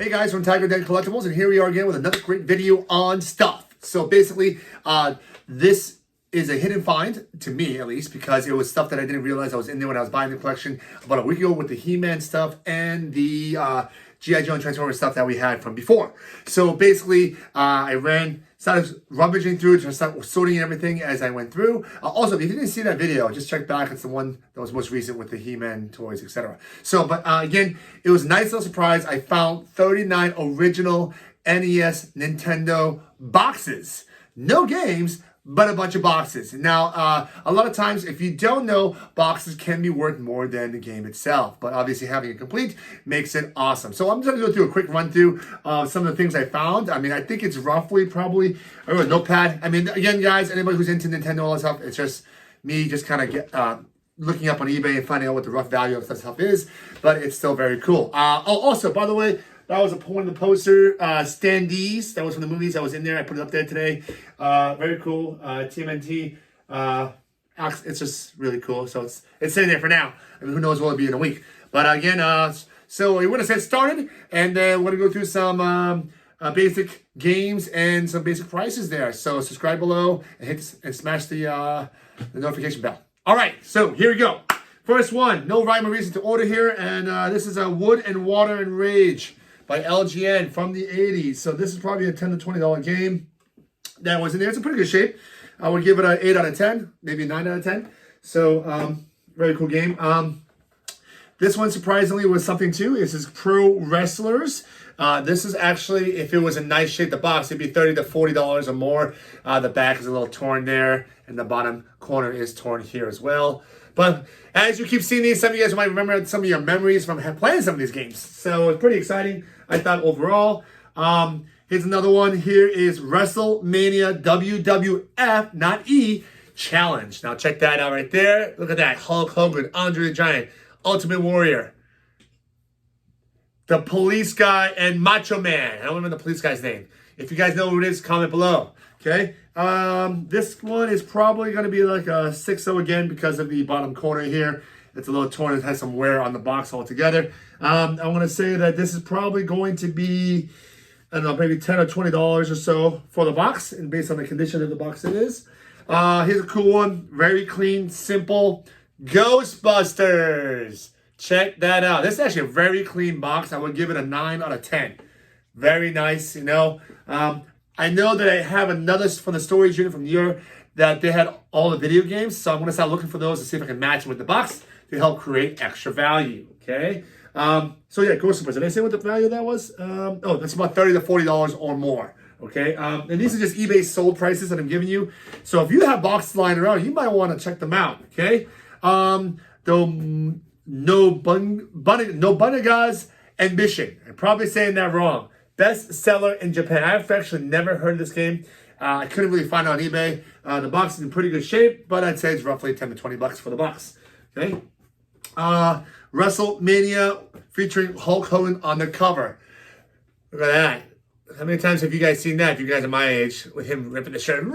Hey guys, from Tigerdencollectibles, and here we are again with another great video on stuff. So basically, this is a hidden find, to me at least, because it was stuff that I didn't realize I was in there when I was buying the collection about a week ago with the He-Man stuff and the G.I. Joe and Transformers stuff that we had from before. So basically, I started rummaging through, just started sorting everything as I went through. Also, if you didn't see that video, just check back. It's the one that was most recent with the He-Man toys, etc. So, but again, it was a nice little surprise. I found 39 original NES Nintendo boxes. No games, but a bunch of boxes. Now, a lot of times, if you don't know, boxes can be worth more than the game itself. But obviously, having it complete makes it awesome. So I'm just going to go through a quick run through of some of the things I found. I mean, I think it's roughly probably a notepad. I mean, again, guys, anybody who's into Nintendo, all that stuff, it's just me just kind of looking up on eBay and finding out what the rough value of that stuff is. But it's still very cool. Also, by the way, that was one of the poster standees. That was from the movies. I was in there. I put it up there today. Very cool. TMNT. It's just really cool. So it's sitting there for now. I mean, who knows what it'll be in a week. But again, so we're going to get started. And then we're going to go through some basic games and some basic prices there. So subscribe below and smash the notification bell. All right. So here we go. First one. No rhyme or reason to order here. And this is a Wood and Water and Rage by LGN from the 80s. So this is probably a $10 to $20 game that was in there. It's in pretty good shape. I would give it an 8 out of 10, maybe a 9 out of 10. So very cool game. This one surprisingly was something too. This is Pro Wrestlers. This is actually, if it was in nice shape, the box, it'd be $30 to $40 or more. The back is a little torn there, and the bottom corner is torn here as well. But as you keep seeing these, some of you guys might remember some of your memories from playing some of these games. So it's pretty exciting, I thought, overall. Here's another one. Here is WrestleMania WWF, not E, Challenge. Now check that out right there. Look at that. Hulk Hogan, Andre the Giant, Ultimate Warrior, the police guy, and Macho Man. I don't remember the police guy's name. If you guys know who it is, comment below. Okay. This one is probably going to be like a 6.0 again because of the bottom corner here. It's a little torn. It has some wear on the box altogether. I want to say that this is probably going to be, I don't know, maybe $10 or $20 or so for the box, and based on the condition of the box it is. Here's a cool one. Very clean, simple. Ghostbusters. Check that out. This is actually a very clean box. I would give it a 9 out of 10. Very nice, you know. I know that I have another from the storage unit from the year that they had all the video games. So I'm going to start looking for those to see if I can match it with the box to help create extra value. Okay. So yeah, Ghostbusters. Did I say what the value of that was? Oh, that's about $30 to $40 or more. Okay. And these are just eBay sold prices that I'm giving you. So if you have boxes lying around, you might want to check them out. Okay. The Nobunaga's Ambition. I'm probably saying that wrong. Best seller in Japan. I've actually never heard of this game. I couldn't really find it on eBay. The box is in pretty good shape, but I'd say it's roughly $10 to $20 for the box. Okay. WrestleMania featuring Hulk Hogan on the cover. Look at that. How many times have you guys seen that? If you guys are my age, with him ripping the shirt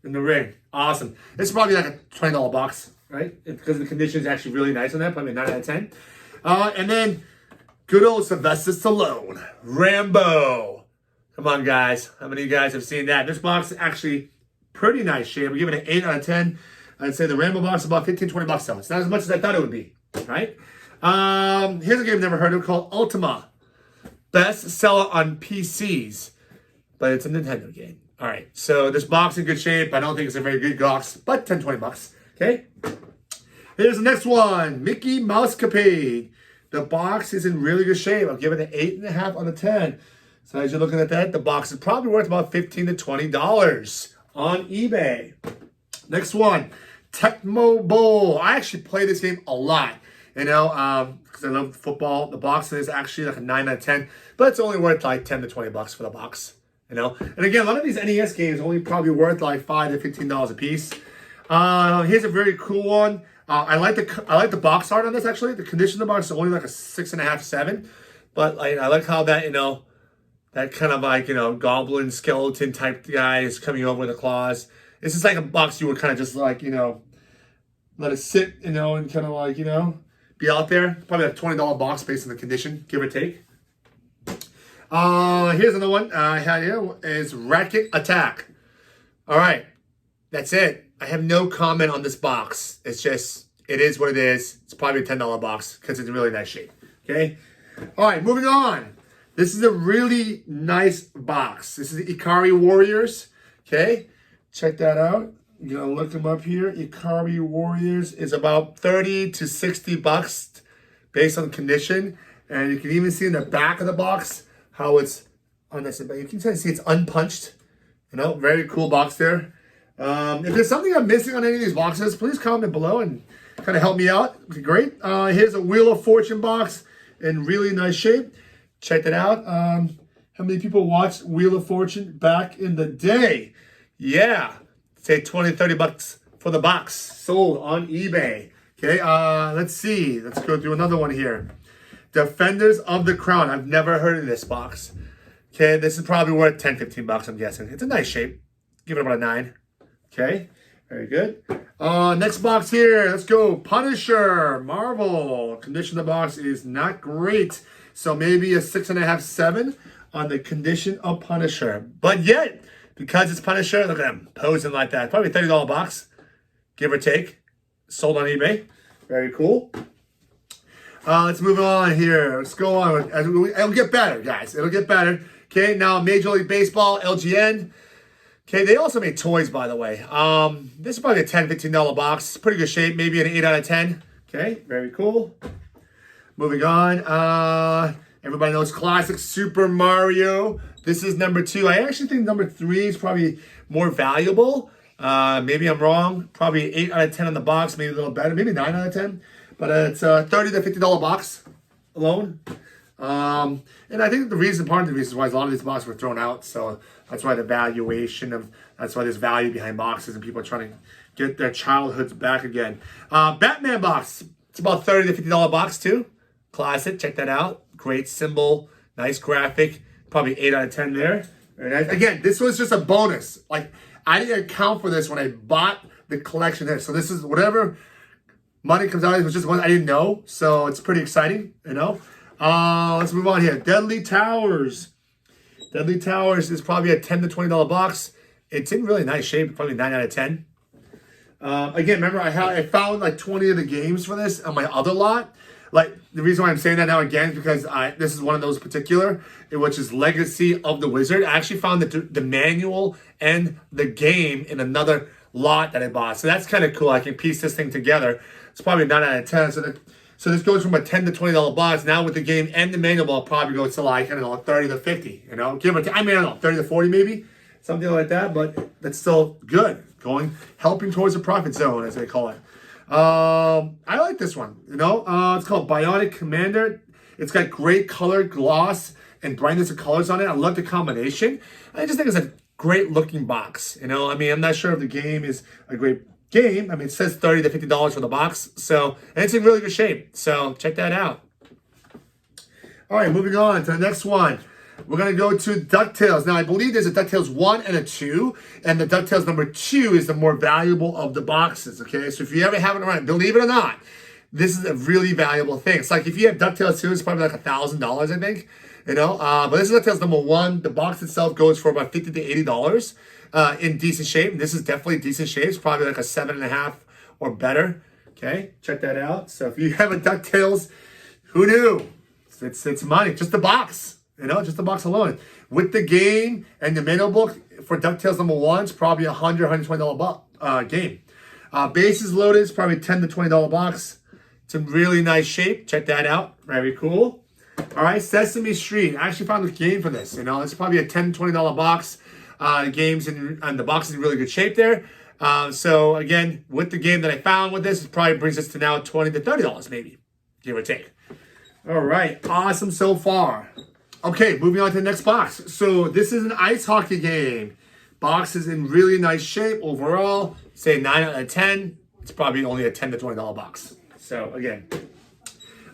in the ring. Awesome. It's probably like a $20 box, right? Because the condition is actually really nice on that. Probably 9 out of 10. And then good old Sylvester Stallone, Rambo. Come on, guys. How many of you guys have seen that? This box is actually pretty nice shape. We're giving it an 8 out of 10. I'd say the Rambo box is about $15, $20 though. It's not as much as I thought it would be, right? Here's a game I've never heard of called Ultima. Best seller on PCs, but it's a Nintendo game. All right, so this box is in good shape. I don't think it's a very good box, but $10, $20. Okay. Here's the next one, Mickey Mouse Capade. The box is in really good shape. I'll give it an 8.5 out of 10. So as you're looking at that, the box is probably worth about $15 to $20 on eBay. Next one, Tecmo Bowl. I actually play this game a lot, you know, because I love football. The box is actually like a 9 out of 10, but it's only worth like $10 to $20 for the box, you know. And again, a lot of these NES games are only probably worth like $5 to $15 a piece. Here's a very cool one. I like the box art on this actually. The condition of the box is only like a 6.5, 7, but I like how that, you know, that kind of like, you know, goblin skeleton type guy is coming over with the claws. It's just like a box you would kind of just like, you know, let it sit, you know, and kind of like, you know, be out there. Probably a $20 box based on the condition, give or take. Here's another one I had here is Racket Attack. All right, that's it. I have no comment on this box. It's just, it is what it is. It's probably a $10 box because it's in really nice shape. Okay. All right, moving on. This is a really nice box. This is the Ikari Warriors. Okay, check that out. You're gonna look them up here. Ikari Warriors is about 30 to 60 bucks based on condition. And you can even see in the back of the box how it's on this. You can see it's unpunched. You know, very cool box there. If there's something I'm missing on any of these boxes, please comment below and kind of help me out. It'd be great. Here's a Wheel of Fortune box in really nice shape. Check that out. How many people watched Wheel of Fortune back in the day? Yeah. Say 20, 30 bucks for the box. Sold on eBay. Okay, let's see. Let's go through another one here. Defenders of the Crown. I've never heard of this box. Okay, this is probably worth 10, 15 bucks, I'm guessing. It's a nice shape. Give it about a 9. Okay, very good. Next box here. Let's go. Punisher. Marvel. Condition of the box is not great. So maybe a 6.5, 7 on the condition of Punisher. But yet, because it's Punisher, look at him posing like that. Probably $30 box, give or take. Sold on eBay. Very cool. Let's move on here. Let's go on. It'll get better, guys. It'll get better. Okay, now Major League Baseball, LGN. Okay, they also made toys, by the way. This is probably a $10, $15 box. Pretty good shape. Maybe an 8 out of 10. Okay, very cool. Moving on, everybody knows classic Super Mario. This is number 2. I actually think number 3 is probably more valuable. Maybe I'm wrong. Probably 8 out of 10 on the box, maybe a little better. Maybe 9 out of 10. But it's a $30 to $50 box alone. And I think part of the reason why a lot of these boxes were thrown out. So that's why that's why there's value behind boxes and people are trying to get their childhoods back again. Batman box. It's about $30 to $50 box too. Classic, check that out. Great symbol, nice graphic. Probably 8 out of 10 there. Very nice. Again, this was just a bonus. Like, I didn't account for this when I bought the collection there. So this is whatever money comes out, it was just one I didn't know. So it's pretty exciting, you know. Let's move on here. Deadly Towers. Deadly Towers is probably a $10 to $20 box. It's in really nice shape, probably 9 out of 10. Again, remember I found like 20 of the games for this on my other lot. Like, the reason why I'm saying that now again is because this is one of those particular, which is Legacy of the Wizard. I actually found the manual and the game in another lot that I bought. So that's kind of cool. I can piece this thing together. It's probably 9 out of 10. So this goes from a $10 to $20 box. Now with the game and the manual, I'll probably go to like, I don't know, 30 to 50, you know? Give or take, I mean, I don't know, 30 to 40 maybe? Something like that, but that's still good. Helping towards the profit zone, as they call it. I like this one, you know? It's called Bionic Commander. It's got great color, gloss, and brightness of colors on it. I love the combination. I just think it's a great looking box, you know? I mean, I'm not sure if the game is a great game. I mean, it says $30 to $50 for the box. So, and it's in really good shape. So check that out. All right, moving on to the next one. We're going to go to DuckTales. Now, I believe there's a DuckTales 1 and a 2, and the DuckTales number 2 is the more valuable of the boxes, okay? So if you ever have it around, believe it or not, this is a really valuable thing. It's like if you have DuckTales 2, it's probably like $1,000, I think, you know? But this is DuckTales number 1. The box itself goes for about $50 to $80 in decent shape. This is definitely decent shape. It's probably like a 7.5 or better, okay? Check that out. So if you have a DuckTales, who knew? It's money, just the box. You know, just the box alone. With the game and the manual book for DuckTales number 1, it's probably a $100, $120 game. Bases loaded, it's probably $10 to $20 box. It's in really nice shape. Check that out. Very cool. All right, Sesame Street. I actually found the game for this. You know, it's probably a $10 to $20 box. Games and the box is in really good shape there. So again, with the game that I found with this, it probably brings us to now $20 to $30 maybe, give or take. All right, awesome so far. Okay, moving on to the next box. So this is an ice hockey game. Box is in really nice shape overall. Say 9 out of 10. It's probably only a $10 to $20 box. So again,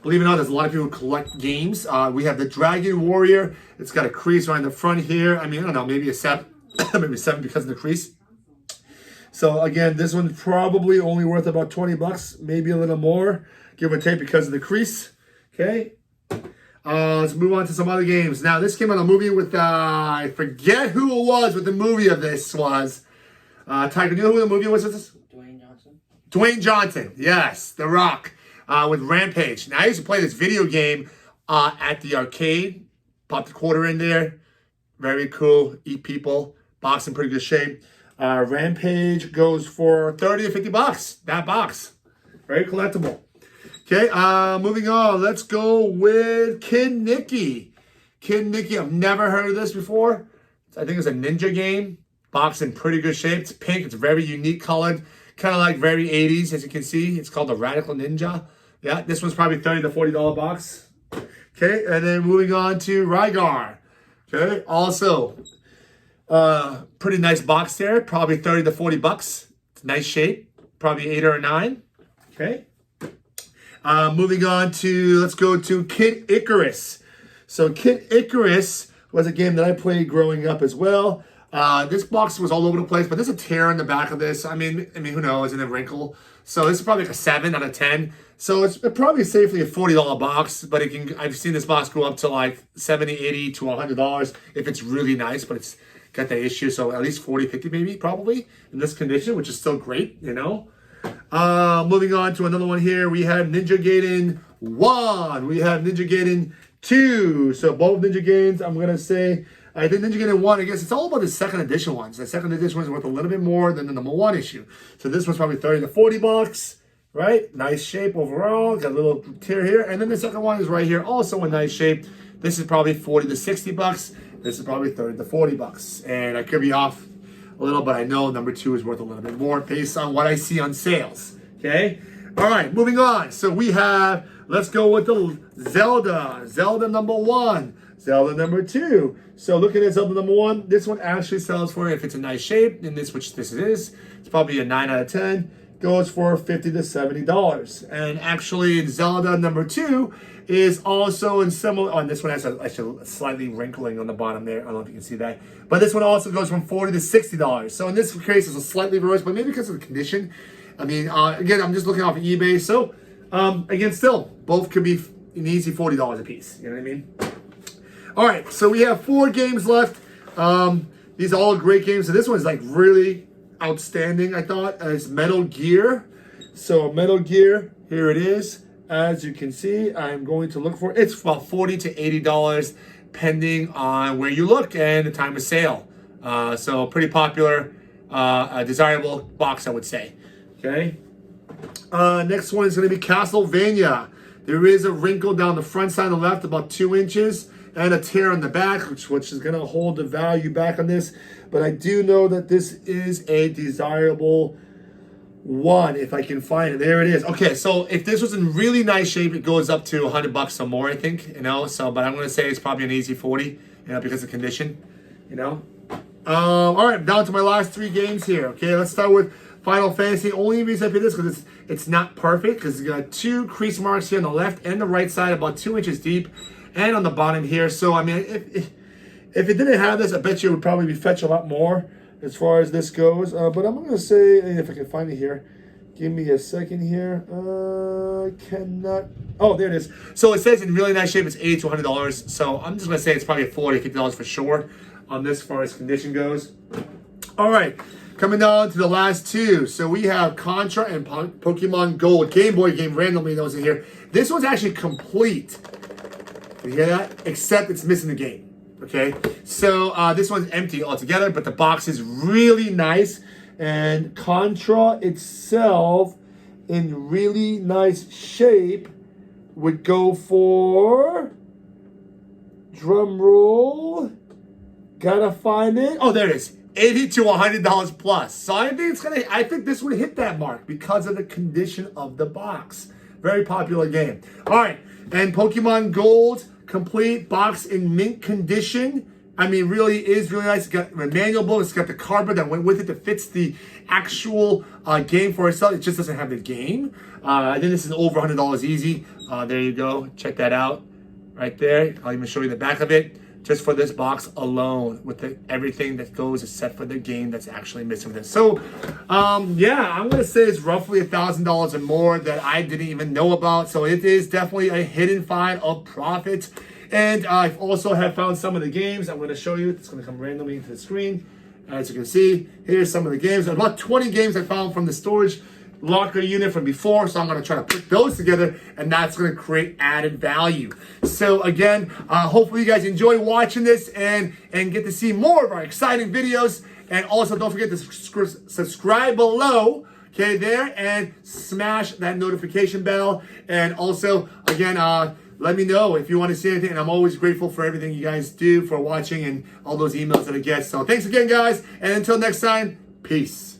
believe it or not, there's a lot of people who collect games. We have the Dragon Warrior. It's got a crease right in the front here. I mean, I don't know, maybe a 7, maybe 7 because of the crease. So again, this one's probably only worth about 20 bucks, maybe a little more, give or take because of the crease. Okay. Let's move on to some other games. Now, this came on a movie with, I forget who it was, what the movie of this was. Tiger, do you know who the movie was with this? Dwayne Johnson. Dwayne Johnson, yes, The Rock, with Rampage. Now, I used to play this video game at the arcade. Pop the quarter in there. Very cool. Eat people. Box in pretty good shape. Rampage goes for 30 to 50 bucks. That box. Very collectible. Okay, moving on. Let's go with Kid Nicky. Kid Nicky, I've never heard of this before. I think it's a ninja game. Box in pretty good shape. It's pink. It's very unique colored. Kind of like very 80s, as you can see. It's called the Radical Ninja. Yeah, this one's probably $30 to $40 box. Okay, and then moving on to Rygar. Okay, also, pretty nice box there. Probably 30 to 40 bucks. It's nice shape. Probably 8 or a 9. Okay. Moving on to, let's go to Kid Icarus. So Kid Icarus was a game that I played growing up as well. This box was all over the place, but there's a tear in the back of this. I mean, who knows? And a wrinkle. So this is probably like a 7 out of 10. So it's probably safely a $40 box, but I've seen this box go up to like $70, $80 to $100 if it's really nice, but it's got that issue. So at least 40, 50 maybe, probably in this condition, which is still great, you know. Moving on to another one here, we have Ninja Gaiden 1. We have Ninja Gaiden 2. So both Ninja Gaidens, I'm going to say, I think Ninja Gaiden 1, I guess it's all about the second edition ones. The second edition ones are worth a little bit more than the number 1 issue. So this one's probably 30 to 40 bucks, right? Nice shape overall. Got a little tear here. And then the second one is right here, also in nice shape. This is probably 40 to 60 bucks. This is probably 30 to 40 bucks. And I could be off a little, but I know number 2 is worth a little bit more based on what I see on sales. Okay? All right, moving on. So we have, let's go with the Zelda. Zelda number 1. Zelda number 2. So looking at Zelda number 1, this one actually sells for, if it's a nice shape, and which this is, it's probably a 9 out of 10, goes for $50 to $70. And actually Zelda number 2 is also in similar, on this one has a slightly wrinkling on the bottom there. I don't know if you can see that. But this one also goes from $40 to $60. So in this case, it's a slightly reverse, but maybe because of the condition. I mean, again, I'm just looking off of eBay. So again, still, both could be an easy $40 a piece. You know what I mean? All right, so we have 4 games left. These are all great games. So this one's like really outstanding, I thought. It's Metal Gear. So Metal Gear, here it is. As you can see, I'm going to look for, it's about $40 to $80, depending on where you look and the time of sale. So pretty popular, desirable box, I would say. Okay. Next one is going to be Castlevania. There is a wrinkle down the front side on the left, about 2 inches. And a tear on the back, which is going to hold the value back on this. But I do know that this is a desirable one, if I can find it. There it is. Okay, so if this was in really nice shape, it goes up to $100 or more, I think. You know, so, but I'm going to say it's probably an easy 40, you know, because of condition, you know. All right, down to my last 3 games here. Okay, let's start with Final Fantasy. Only reason I picked this because it's not perfect, because it's got 2 crease marks here on the left and the right side, about 2 inches deep. And on the bottom here. So, I mean, if it didn't have this, I bet you it would probably fetch a lot more as far as this goes. But I'm going to say, if I can find it here, give me a second here. Cannot. Oh, there it is. So it says in really nice shape, it's $80 to $100. So I'm just going to say it's probably $40 to $50 for sure on this as far as condition goes. All right. Coming down to the last 2. So we have Contra and Pokemon Gold. Game Boy game randomly those in here. This one's actually complete. You hear that? Except it's missing the game. Okay? So this one's empty altogether, but the box is really nice. And Contra itself, in really nice shape, would go for, drum roll, gotta find it. Oh, there it is. $80 to $100 plus. So I think this would hit that mark because of the condition of the box. Very popular game. All right, and Pokemon Gold, complete box in mint condition. I mean, really is really nice. It's got a manual book. It's got the cardboard that went with it that fits the actual game for itself. It just doesn't have the game. I think this is over $100 easy. There you go. Check that out right there. I'll even show you the back of it. just for this box alone, with everything that goes is set for the game that's actually missing with this. So, yeah, I'm gonna say it's roughly $1,000 or more that I didn't even know about. So it is definitely a hidden find of profit. And I've also have found some of the games. I'm gonna show you. It's gonna come randomly into the screen. As you can see, here's some of the games. About 20 games I found from the storage locker unit from before, so I'm going to try to put those together, and that's going to create added value. So again, hopefully you guys enjoy watching this and get to see more of our exciting videos. And also don't forget to subscribe below, okay, there, and smash that notification bell. And also, again, let me know if you want to see anything, and I'm always grateful for everything you guys do for watching and all those emails that I get. So thanks again, guys, and until next time, peace.